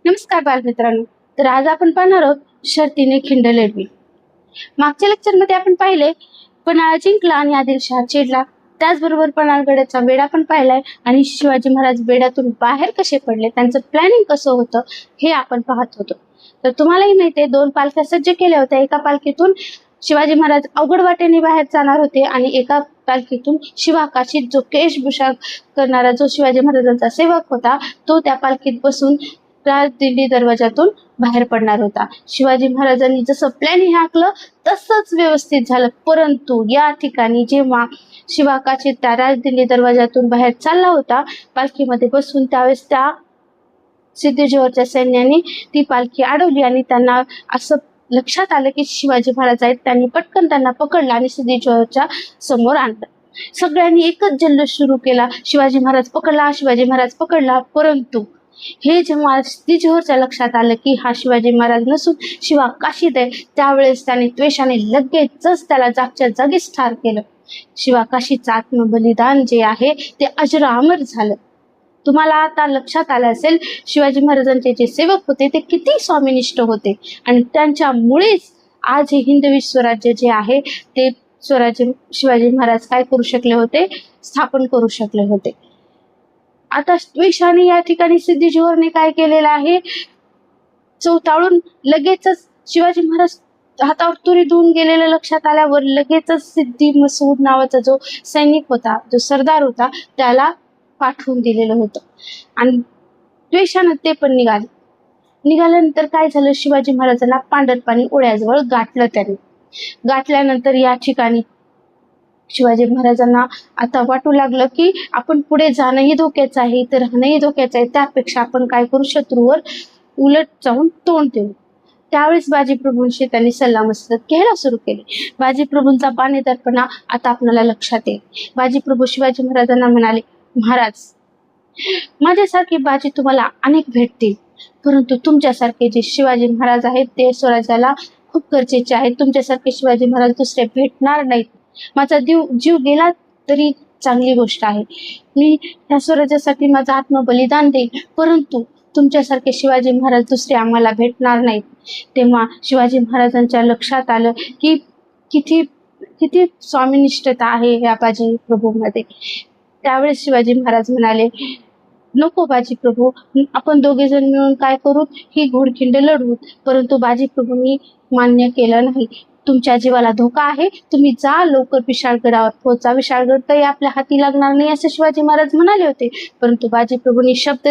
नमस्कार बालमित्रांनो. तर आज आपण पाहणार आहोत शर्तीने खिंड लढवी. मागच्या लेक्चरमध्ये आपण पाहिले पन्हाळा जिंकला आणि आदिलशहा चिडला. त्याचबरोबर पन्हाळगडाचा बेडा पण पाहिलाय आणि शिवाजी महाराज बेड्यातून बाहेर कसे पडले, त्यांचं प्लॅनिंग कसं होतं हे आपण पाहत होतो. तर तुम्हालाही माहिती आहे, 2 पालख्या सज्ज केल्या होत्या. एका पालखीतून शिवाजी महाराज अवघड वाटेने बाहेर जाणार होते आणि एका पालखीतून शिवाकाशीत जो केशभूषा करणारा जो शिवाजी महाराजांचा सेवक होता, तो त्या पालखीत बसून दिल्ली दरवाजातून बाहेर पडणार होता. शिवाजी महाराजांनी जसं प्लॅनिंग आखलं तसंच व्यवस्थित झालं. परंतु या ठिकाणी जेव्हा शिवाकाशीत त्या दिल्ली दरवाजातून बाहेर चालला होता पालखीमध्ये बसून, त्यावेळेस त्या सिद्धेश्वरच्या सैन्याने ती पालखी अडवली आणि त्यांना असं लक्षात आलं की शिवाजी महाराज आहेत. त्यांनी पटकन त्यांना पकडलं आणि सिद्धेश्वरच्या समोर आणलं. सगळ्यांनी एकच जल्लोष सुरू केला, शिवाजी महाराज पकडला, शिवाजी महाराज पकडला. परंतु हे जेव्हा सिद्धेश्वरच्या लक्षात आलं की हा शिवाजी महाराज नसून शिवा काशीद आहे, त्यावेळेस त्याने द्वेषाने लगेचच त्याला जागच्या जागीच ठार केलं. शिवा काशीचं आत्मबलिदान जे आहे ते अजरामर झालं. तुम्हाला आता लक्षात आलं असेल शिवाजी महाराजांचे जे सेवक होते ते किती स्वामीनिष्ठ होते आणि त्यांच्यामुळेच आज हे हिंदवी स्वराज्य जे आहे ते स्वराज्य शिवाजी महाराज काय करू शकले होते, स्थापन करू शकले होते. आता द्वेषाने या ठिकाणी सिद्धेश्वरने काय केलेलं आहे, चौताळून लगेचच शिवाजी महाराज हातावर तुरी देऊन गेलेलं लक्षात आल्यावर लगेचच सिद्धी मसूद नावाचा जो सैनिक होता, जो सरदार होता, त्याला पाठवून दिलेलं होतं आणि द्वेषानं ते पण निघाल्यानंतर काय झालं, शिवाजी महाराजांना पांढरपाणी ओढ्याजवळ गाठलं. त्यांनी गाठल्यानंतर या ठिकाणी शिवाजी महाराजांना आता वाटू लागलं की आपण पुढे जाणंही धोक्याचं आहे, इथं राहणंही धोक्याचं आहे. त्यापेक्षा आपण काय करू, शत्रूवर उलट जाऊन तोंड देऊ. त्यावेळेस बाजीप्रभूंशी त्यांनी सल्लामसलत घ्यायला सुरू केली. बाजीप्रभूंचा बाणेदारपणा आता आपल्याला लक्षात येईल. बाजीप्रभू शिवाजी महाराजांना म्हणाले, महाराज, माझ्यासारखे बाजी तुम्हाला अनेक भेटतील, परंतु तुमच्यासारखे जे शिवाजी महाराज आहेत ते स्वराज्याला खूप गरजेचे आहेत. तुमच्यासारखे शिवाजी महाराज दुसरे भेटणार नाहीत. माझा जीव गेला तरी चांगली गोष्ट आहे, मी त्या स्वराज्यासाठी माझं आत्मबलिदान देईन, परंतु तुमच्यासारखे शिवाजी महाराज दुसरे आम्हाला भेटणार नाहीत. तेव्हा शिवाजी महाराजांच्या लक्षात आलं की किती किती स्वामीनिष्ठता आहे या बाजी प्रभूमध्ये. त्यावेळेस शिवाजी महाराज म्हणाले, नको बाजी प्रभू, आपण दोघे जण मिळून काय करू, ही घोडखिंड लढवू. परंतु बाजी प्रभूंनी मान्य केलं नाही. तुमच्या जीवाला धोका आहे, तुम्ही जा लवकर विशाळगडावर पोहोचा, विशाळगड काही आपल्या हाती लागणार नाही, असे शिवाजी महाराज म्हणाले होते. परंतु बाजी प्रभूंनी शब्द